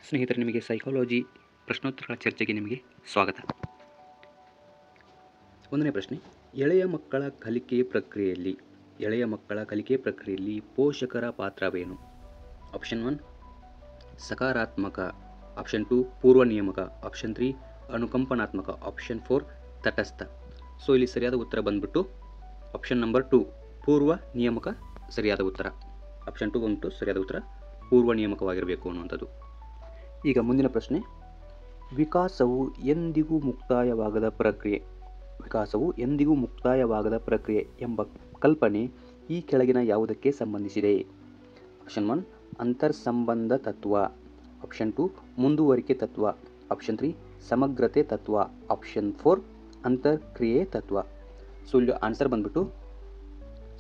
ಸ್ನೇಹಿತರೆ, ನಿಮಗೆ ಸೈಕಾಲಜಿ ಪ್ರಶ್ನೋತ್ತರಗಳ ಚರ್ಚೆಗೆ ನಿಮಗೆ ಸ್ವಾಗತ. ಒಂದನೇ ಪ್ರಶ್ನೆ, ಎಳೆಯ ಮಕ್ಕಳ ಕಲಿಕೆ ಪ್ರಕ್ರಿಯೆಯಲ್ಲಿ ಪೋಷಕರ ಪಾತ್ರವೇನು? ಆಪ್ಷನ್ 1 ಸಕಾರಾತ್ಮಕ, ಆಪ್ಷನ್ 2 ಪೂರ್ವ ನಿಯಾಮಕ, ಆಪ್ಷನ್ 3 ಅನುಕಂಪನಾತ್ಮಕ, ಆಪ್ಷನ್ 4 ತಟಸ್ಥ. ಸೊ ಇಲ್ಲಿ ಸರಿಯಾದ ಉತ್ತರ ಬಂದ್ಬಿಟ್ಟು ಆಪ್ಷನ್ ನಂಬರ್ 2 ಪೂರ್ವ ನಿಯಾಮಕ ಸರಿಯಾದ ಉತ್ತರ. ಆಪ್ಷನ್ 2 ಬಂದ್ಬಿಟ್ಟು ಸರಿಯಾದ ಉತ್ತರ ಪೂರ್ವ ನಿಯಾಮಕವಾಗಿರಬೇಕು ಅನ್ನುವಂಥದ್ದು. ಈಗ ಮುಂದಿನ ಪ್ರಶ್ನೆ, ವಿಕಾಸವು ಎಂದಿಗೂ ಮುಕ್ತಾಯವಾಗದ ಪ್ರಕ್ರಿಯೆ ಎಂಬ ಕಲ್ಪನೆ ಈ ಕೆಳಗಿನ ಯಾವುದಕ್ಕೆ ಸಂಬಂಧಿಸಿದೆ? ಆಪ್ಷನ್ 1 ಅಂತರ್ಸಂಬಂಧ ತತ್ವ, ಆಪ್ಷನ್ 2 ಮುಂದುವರಿಕೆ ತತ್ವ, ಆಪ್ಷನ್ 3 ಸಮಗ್ರತೆ ತತ್ವ, ಆಪ್ಷನ್ 4 ಅಂತರ್ಕ್ರಿಯೆ ತತ್ವ. ಸೊ ಇಲ್ಲಿ ಆನ್ಸರ್ ಬಂದ್ಬಿಟ್ಟು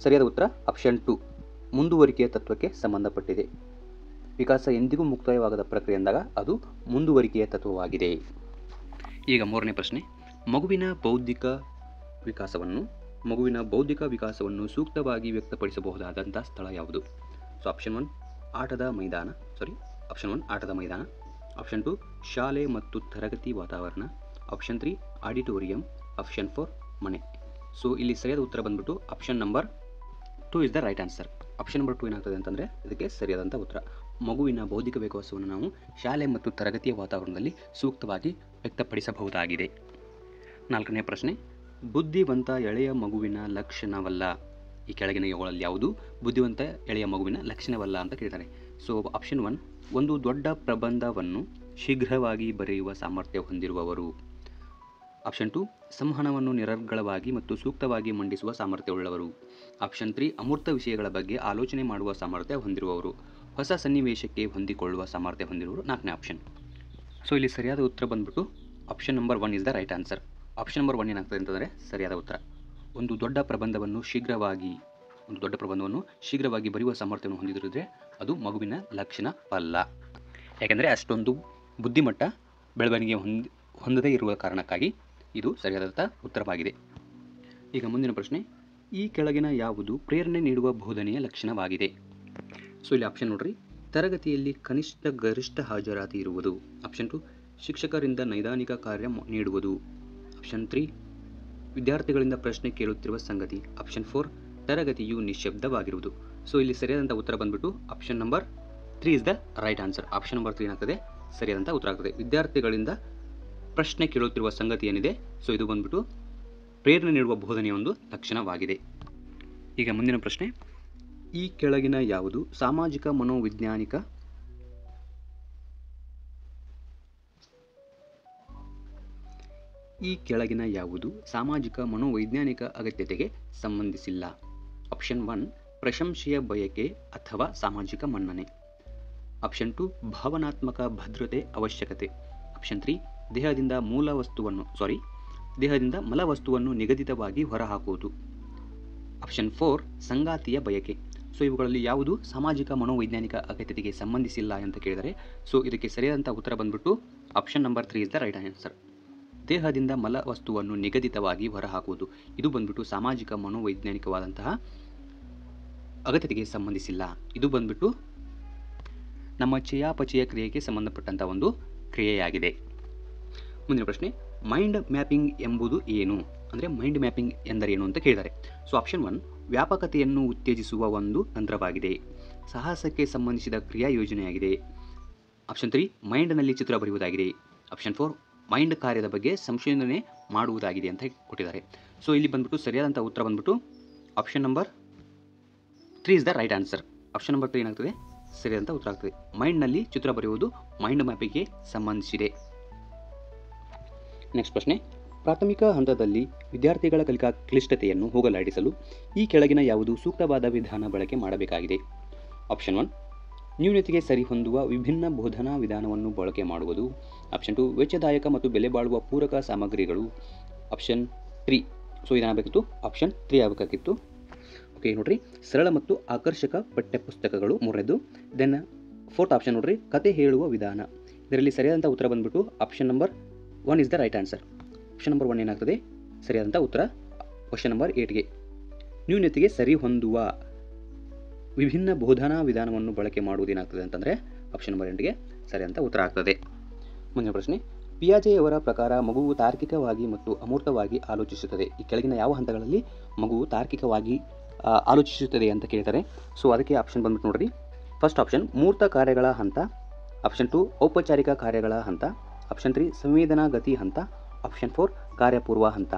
ಸರಿಯಾದ ಉತ್ತರ ಆಪ್ಷನ್ 2 ಮುಂದುವರಿಕೆಯ ತತ್ವಕ್ಕೆ ಸಂಬಂಧಪಟ್ಟಿದೆ. ವಿಕಾಸ ಎಂದಿಗೂ ಮುಕ್ತಾಯವಾಗದ ಪ್ರಕ್ರಿಯೆ ಎಂದಾಗ ಅದು ಮುಂದುವರಿಕೆಯ ತತ್ವವಾಗಿದೆ. ಈಗ ಮೂರನೇ ಪ್ರಶ್ನೆ, ಮಗುವಿನ ಬೌದ್ಧಿಕ ವಿಕಾಸವನ್ನು ಸೂಕ್ತವಾಗಿ ವ್ಯಕ್ತಪಡಿಸಬಹುದಾದಂಥ ಸ್ಥಳ ಯಾವುದು? ಸೊ ಆಪ್ಷನ್ 1 ಆಟದ ಮೈದಾನ, ಆಪ್ಷನ್ 2 ಶಾಲೆ ಮತ್ತು ತರಗತಿ ವಾತಾವರಣ, ಆಪ್ಷನ್ 3 ಆಡಿಟೋರಿಯಂ, ಆಪ್ಷನ್ 4 ಮನೆ. ಸೊ ಇಲ್ಲಿ ಸರಿಯಾದ ಉತ್ತರ ಬಂದ್ಬಿಟ್ಟು option number 2 is the right answer. Option number 2 ಏನಾಗ್ತದೆ ಅಂತಂದರೆ ಇದಕ್ಕೆ ಸರಿಯಾದಂಥ ಉತ್ತರ. ಮಗುವಿನ ಬೌದ್ಧಿಕ ವಿಕಾಸವನ್ನು ನಾವು ಶಾಲೆ ಮತ್ತು ತರಗತಿಯ ವಾತಾವರಣದಲ್ಲಿ ಸೂಕ್ತವಾಗಿ ವ್ಯಕ್ತಪಡಿಸಬಹುದಾಗಿದೆ. ನಾಲ್ಕನೇ ಪ್ರಶ್ನೆ, ಬುದ್ಧಿವಂತ ಎಳೆಯ ಮಗುವಿನ ಲಕ್ಷಣವಲ್ಲ. ಈ ಕೆಳಗಿನ ಇವುಗಳಲ್ಲಿ ಯಾವುದು ಬುದ್ಧಿವಂತ ಎಳೆಯ ಮಗುವಿನ ಲಕ್ಷಣವಲ್ಲ ಅಂತ ಕೇಳಿದ್ದಾರೆ. ಸೊ ಆಪ್ಷನ್ 1 ಒಂದು ದೊಡ್ಡ ಪ್ರಬಂಧವನ್ನು ಶೀಘ್ರವಾಗಿ ಬರೆಯುವ ಸಾಮರ್ಥ್ಯ ಹೊಂದಿರುವವರು, ಆಪ್ಷನ್ 2 ಸಂವಹನವನ್ನು ನಿರರ್ಗಳವಾಗಿ ಮತ್ತು ಸೂಕ್ತವಾಗಿ ಮಂಡಿಸುವ ಸಾಮರ್ಥ್ಯವುಳ್ಳವರು, ಆಪ್ಷನ್ 3 ಅಮೂರ್ತ ವಿಷಯಗಳ ಬಗ್ಗೆ ಆಲೋಚನೆ ಮಾಡುವ ಸಾಮರ್ಥ್ಯ ಹೊಂದಿರುವವರು, ಹೊಸ ಸನ್ನಿವೇಶಕ್ಕೆ ಹೊಂದಿಕೊಳ್ಳುವ ಸಾಮರ್ಥ್ಯ ಹೊಂದಿರುವವರು. ನಾಲ್ಕನೇ ಆಪ್ಷನ್. ಸೊ ಇಲ್ಲಿ ಸರಿಯಾದ ಉತ್ತರ ಬಂದ್ಬಿಟ್ಟು option number 1 is the right answer. Option number 1 ಏನಾಗ್ತದೆ ಅಂತಂದರೆ ಸರಿಯಾದ ಉತ್ತರ. ಒಂದು ದೊಡ್ಡ ಪ್ರಬಂಧವನ್ನು ಶೀಘ್ರವಾಗಿ ಬರೆಯುವ ಸಾಮರ್ಥ್ಯವನ್ನು ಹೊಂದಿದ್ದರೆ ಅದು ಮಗುವಿನ ಲಕ್ಷಣ ಅಲ್ಲ. ಯಾಕೆಂದರೆ ಅಷ್ಟೊಂದು ಬುದ್ಧಿಮಟ್ಟ ಬೆಳವಣಿಗೆ ಹೊಂದದೇ ಇರುವ ಕಾರಣಕ್ಕಾಗಿ ಇದು ಸರಿಯಾದ ಉತ್ತರವಾಗಿದೆ. ಈಗ ಮುಂದಿನ ಪ್ರಶ್ನೆ, ಈ ಕೆಳಗಿನ ಯಾವುದು ಪ್ರೇರಣೆ ನೀಡುವ ಬೋಧನೆಯ ಲಕ್ಷಣವಾಗಿದೆ? ಸೊ ಇಲ್ಲಿ ಆಪ್ಷನ್ ನೋಡ್ರಿ, ತರಗತಿಯಲ್ಲಿ ಕನಿಷ್ಠ ಗರಿಷ್ಠ ಹಾಜರಾತಿ ಇರುವುದು, ಆಪ್ಷನ್ 2 ಶಿಕ್ಷಕರಿಂದ ನೈದಾನಿಕ ಕಾರ್ಯ ನೀಡುವುದು, ಆಪ್ಷನ್ 3 ವಿದ್ಯಾರ್ಥಿಗಳಿಂದ ಪ್ರಶ್ನೆ ಕೇಳುತ್ತಿರುವ ಸಂಗತಿ, ಆಪ್ಷನ್ 4 ತರಗತಿಯು ನಿಶ್ಶಬ್ದವಾಗಿರುವುದು. ಸೊ ಇಲ್ಲಿ ಸರಿಯಾದಂಥ ಉತ್ತರ ಬಂದ್ಬಿಟ್ಟು option number 3 is the right answer. Option number 3 ಏನಾಗ್ತದೆ ಸರಿಯಾದಂಥ ಉತ್ತರ ಆಗ್ತದೆ. ವಿದ್ಯಾರ್ಥಿಗಳಿಂದ ಪ್ರಶ್ನೆ ಕೇಳುತ್ತಿರುವ ಸಂಗತಿ ಏನಿದೆ, ಸೊ ಇದು ಬಂದ್ಬಿಟ್ಟು ಪ್ರೇರಣೆ ನೀಡುವ ಬೋಧನೆಯ ಒಂದು ಲಕ್ಷಣವಾಗಿದೆ. ಈಗ ಮುಂದಿನ ಪ್ರಶ್ನೆ, ಈ ಕೆಳಗಿನ ಯಾವುದು ಸಾಮಾಜಿಕ ಮನೋವೈಜ್ಞಾನಿಕ ಅಗತ್ಯತೆಗೆ ಸಂಬಂಧಿಸಿಲ್ಲ? ಆಪ್ಷನ್ 1 ಪ್ರಶಂಸೆಯ ಬಯಕೆ ಅಥವಾ ಸಾಮಾಜಿಕ ಮನ್ನಣೆ, ಆಪ್ಷನ್ 2 ಭಾವನಾತ್ಮಕ ಭದ್ರತೆ ಅವಶ್ಯಕತೆ, ಆಪ್ಷನ್ 3 ದೇಹದಿಂದ ಮಲವಸ್ತುವನ್ನು ನಿಗದಿತವಾಗಿ ಹೊರಹಾಕುವುದು, ಆಪ್ಷನ್ 4 ಸಂಗಾತಿಯ ಬಯಕೆ. ಸೊ ಇವುಗಳಲ್ಲಿ ಯಾವುದು ಸಾಮಾಜಿಕ ಮನೋವೈಜ್ಞಾನಿಕ ಅಗತ್ಯತೆಗೆ ಸಂಬಂಧಿಸಿಲ್ಲ ಅಂತ ಕೇಳಿದರೆ, ಸೊ ಇದಕ್ಕೆ ಸರಿಯಾದಂಥ ಉತ್ತರ ಬಂದ್ಬಿಟ್ಟು option number 3 is the right answer. ದೇಹದಿಂದ ಮಲವಸ್ತುವನ್ನು ನಿಗದಿತವಾಗಿ ಹೊರಹಾಕುವುದು, ಇದು ಬಂದ್ಬಿಟ್ಟು ಸಾಮಾಜಿಕ ಮನೋವೈಜ್ಞಾನಿಕವಾದಂತಹ ಅಗತ್ಯತೆಗೆ ಸಂಬಂಧಿಸಿಲ್ಲ. ಇದು ಬಂದ್ಬಿಟ್ಟು ನಮ್ಮ ಚಯಾಪಚಯ ಕ್ರಿಯೆಗೆ ಸಂಬಂಧಪಟ್ಟಂಥ ಒಂದು ಕ್ರಿಯೆಯಾಗಿದೆ. ಮುಂದಿನ ಪ್ರಶ್ನೆ, ಮೈಂಡ್ ಮ್ಯಾಪಿಂಗ್ ಎಂಬುದು ಏನು? ಅಂದರೆ ಮೈಂಡ್ ಮ್ಯಾಪಿಂಗ್ ಎಂದರೇನು ಅಂತ ಕೇಳಿದ್ದಾರೆ. ಸೊ ಆಪ್ಷನ್ 1 ವ್ಯಾಪಕತೆಯನ್ನು ಉತ್ತೇಜಿಸುವ ಒಂದು ತಂತ್ರವಾಗಿದೆ, ಸಾಹಸಕ್ಕೆ ಸಂಬಂಧಿಸಿದ ಕ್ರಿಯಾ ಯೋಜನೆಯಾಗಿದೆ, ಆಪ್ಷನ್ 3 ಮೈಂಡ್ನಲ್ಲಿ ಚಿತ್ರ ಬರೆಯುವುದಾಗಿದೆ, ಆಪ್ಷನ್ 4 ಮೈಂಡ್ ಕಾರ್ಯದ ಬಗ್ಗೆ ಸಂಶೋಧನೆ ಮಾಡುವುದಾಗಿದೆ ಅಂತ ಕೊಟ್ಟಿದ್ದಾರೆ. ಸೊ ಇಲ್ಲಿ ಬಂದ್ಬಿಟ್ಟು ಸರಿಯಾದಂಥ ಉತ್ತರ ಬಂದ್ಬಿಟ್ಟು option number 3 is the right answer. Option number 3 ಏನಾಗ್ತದೆ ಸರಿಯಾದಂಥ ಉತ್ತರ ಆಗ್ತದೆ. ಮೈಂಡ್ನಲ್ಲಿ ಚಿತ್ರ ಬರೆಯುವುದು ಮೈಂಡ್ ಮ್ಯಾಪಿಂಗ್ಗೆ ಸಂಬಂಧಿಸಿದೆ. ನೆಕ್ಸ್ಟ್ ಪ್ರಶ್ನೆ, ಪ್ರಾಥಮಿಕ ಹಂತದಲ್ಲಿ ವಿದ್ಯಾರ್ಥಿಗಳ ಕಲಿಕಾ ಕ್ಲಿಷ್ಟತೆಯನ್ನು ಹೋಗಲಾಡಿಸಲು ಈ ಕೆಳಗಿನ ಯಾವುದು ಸೂಕ್ತವಾದ ವಿಧಾನ ಬಳಕೆ ಮಾಡಬೇಕಾಗಿದೆ? ಆಪ್ಷನ್ 1 ನ್ಯೂನತೆಗೆ ಸರಿಹೊಂದುವ ವಿಭಿನ್ನ ಬೋಧನಾ ವಿಧಾನವನ್ನು ಬಳಕೆ ಮಾಡುವುದು, ಆಪ್ಷನ್ 2 ವೆಚ್ಚದಾಯಕ ಮತ್ತು ಬೆಲೆ ಬಾಳುವ ಪೂರಕ ಸಾಮಗ್ರಿಗಳು, ಆಪ್ಷನ್ 3 ಸೊ ಇದಾಗಬೇಕಿತ್ತು ಆಪ್ಷನ್ 3 ಆಗಬೇಕಾಗಿತ್ತು. ಓಕೆ ನೋಡ್ರಿ, ಸರಳ ಮತ್ತು ಆಕರ್ಷಕ ಪಠ್ಯಪುಸ್ತಕಗಳು ಮೂರನೇದು. ದೆನ್ ಫೋರ್ತ್ ಆಪ್ಷನ್ ನೋಡ್ರಿ, ಕತೆ ಹೇಳುವ ವಿಧಾನ. ಇದರಲ್ಲಿ ಸರಿಯಾದಂಥ ಉತ್ತರ ಬಂದ್ಬಿಟ್ಟು option number 1 is the right answer. Option number 1 ಏನಾಗ್ತದೆ ಸರಿಯಾದಂಥ ಉತ್ತರ. ಕ್ವಶನ್ ನಂಬರ್ 8ಗೆ ನ್ಯೂನತೆಗೆ ಸರಿಹೊಂದುವ ವಿಭಿನ್ನ ಬೋಧನಾ ವಿಧಾನವನ್ನು ಬಳಕೆ ಮಾಡುವುದೇನಾಗ್ತದೆ ಅಂತಂದರೆ ಆಪ್ಷನ್ ನಂಬರ್ 8ಗೆ ಸರಿಯಾದಂಥ ಉತ್ತರ ಆಗ್ತದೆ. ಮುಂದಿನ ಪ್ರಶ್ನೆ, ಪಿಯಾಜೆಯವರ ಪ್ರಕಾರ ಮಗುವು ತಾರ್ಕಿಕವಾಗಿ ಮತ್ತು ಅಮೂರ್ತವಾಗಿ ಆಲೋಚಿಸುತ್ತದೆ. ಈ ಕೆಳಗಿನ ಯಾವ ಹಂತಗಳಲ್ಲಿ ಮಗುವು ತಾರ್ಕಿಕವಾಗಿ ಆಲೋಚಿಸುತ್ತದೆ ಅಂತ ಕೇಳ್ತಾರೆ. ಸೊ ಅದಕ್ಕೆ ಆಪ್ಷನ್ ಬಂದ್ಬಿಟ್ಟು ನೋಡ್ರಿ. ಫಸ್ಟ್ ಆಪ್ಷನ್ ಮೂರ್ತ ಕಾರ್ಯಗಳ ಹಂತ, ಆಪ್ಷನ್ 2 ಔಪಚಾರಿಕ ಕಾರ್ಯಗಳ ಹಂತ, ಆಪ್ಷನ್ 3 ಸಂವೇದನಾ ಗತಿ ಹಂತ, ಆಪ್ಷನ್ 4 ಕಾರ್ಯಪೂರ್ವ ಹಂತ.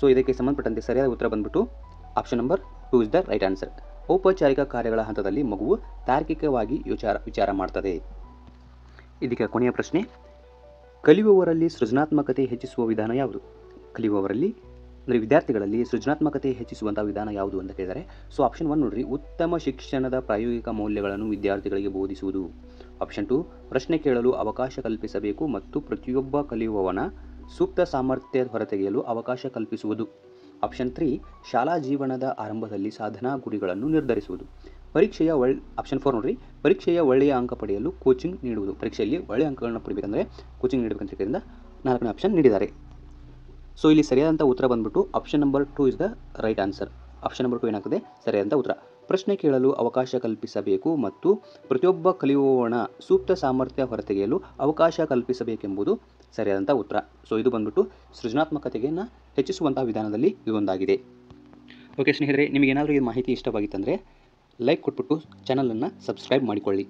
ಸೊ ಇದಕ್ಕೆ ಸಂಬಂಧಪಟ್ಟಂತೆ ಸರಿಯಾದ ಉತ್ತರ ಬಂದ್ಬಿಟ್ಟು option number 2 is the right answer. ಔಪಚಾರಿಕ ಕಾರ್ಯಗಳ ಹಂತದಲ್ಲಿ ಮಗುವು ತಾರ್ಕಿಕವಾಗಿ ವಿಚಾರ ಮಾಡ್ತದೆ. ಇದಕ್ಕೆ ಕೊನೆಯ ಪ್ರಶ್ನೆ, ಕಲಿಯುವವರಲ್ಲಿ ಸೃಜನಾತ್ಮಕತೆ ಹೆಚ್ಚಿಸುವ ವಿಧಾನ ಯಾವುದು? ಕಲಿಯುವವರಲ್ಲಿ ಅಂದರೆ ವಿದ್ಯಾರ್ಥಿಗಳಲ್ಲಿ ಸೃಜನಾತ್ಮಕತೆ ಹೆಚ್ಚಿಸುವಂಥ ವಿಧಾನ ಯಾವುದು ಅಂತ ಕೇಳಿದರೆ, ಸೊ ಆಪ್ಷನ್ 1 ನೋಡ್ರಿ, ಉತ್ತಮ ಶಿಕ್ಷಣದ ಪ್ರಾಯೋಗಿಕ ಮೌಲ್ಯಗಳನ್ನು ವಿದ್ಯಾರ್ಥಿಗಳಿಗೆ ಬೋಧಿಸುವುದು. ಆಪ್ಷನ್ 2 ಪ್ರಶ್ನೆ ಕೇಳಲು ಅವಕಾಶ ಕಲ್ಪಿಸಬೇಕು ಮತ್ತು ಪ್ರತಿಯೊಬ್ಬ ಕಲಿಯುವವನ ಸೂಕ್ತ ಸಾಮರ್ಥ್ಯ ಹೊರತೆಗೆಯಲು ಅವಕಾಶ ಕಲ್ಪಿಸುವುದು. ಆಪ್ಷನ್ 3 ಶಾಲಾ ಜೀವನದ ಆರಂಭದಲ್ಲಿ ಸಾಧನಾ ಗುರಿಗಳನ್ನು ನಿರ್ಧರಿಸುವುದು. ಆಪ್ಷನ್ 4 ನೋಡ್ರಿ, ಪರೀಕ್ಷೆಯ ಒಳ್ಳೆಯ ಅಂಕ ಪಡೆಯಲು ಕೋಚಿಂಗ್ ನೀಡುವುದು. ಪರೀಕ್ಷೆಯಲ್ಲಿ ಒಳ್ಳೆಯ ಅಂಕಗಳನ್ನು ಪಡಿಬೇಕಂದ್ರೆ ಕೋಚಿಂಗ್ ನೀಡಬೇಕಂತ ಹೇಳಿದ್ರಿಂದ 4ನೇ ಆಪ್ಷನ್ ನೀಡಿದ್ದಾರೆ. ಸೊ ಇಲ್ಲಿ ಸರಿಯಾದಂಥ ಉತ್ತರ ಬಂದ್ಬಿಟ್ಟು option number 2 is the right answer. Option number 2 ಏನಾಗ್ತದೆ? ಸರಿಯಾದಂಥ ಉತ್ತರ. ಪ್ರಶ್ನೆ ಕೇಳಲು ಅವಕಾಶ ಕಲ್ಪಿಸಬೇಕು ಮತ್ತು ಪ್ರತಿಯೊಬ್ಬ ಕಲಿಯುವವನ ಸೂಕ್ತ ಸಾಮರ್ಥ್ಯ ಹೊರತೆಗೆಯಲು ಅವಕಾಶ ಕಲ್ಪಿಸಬೇಕೆಂಬುದು ಸರಿಯಾದಂಥ ಉತ್ತರ. ಸೊ ಇದು ಬಂದ್ಬಿಟ್ಟು ಸೃಜನಾತ್ಮಕತೆಯನ್ನು ಹೆಚ್ಚಿಸುವಂಥ ವಿಧಾನದಲ್ಲಿ ಇದೊಂದಾಗಿದೆ. ಓಕೆ ಸ್ನೇಹಿತರೆ, ನಿಮಗೇನಾದರೂ ಈ ಮಾಹಿತಿ ಇಷ್ಟವಾಗಿತ್ತಂದರೆ ಲೈಕ್ ಕೊಟ್ಬಿಟ್ಟು ಚಾನಲನ್ನು ಸಬ್ಸ್ಕ್ರೈಬ್ ಮಾಡಿಕೊಳ್ಳಿ.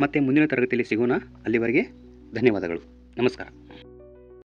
ಮತ್ತು ಮುಂದಿನ ತರಗತಿಯಲ್ಲಿ ಸಿಗೋಣ. ಅಲ್ಲಿವರೆಗೆ ಧನ್ಯವಾದಗಳು. ನಮಸ್ಕಾರ.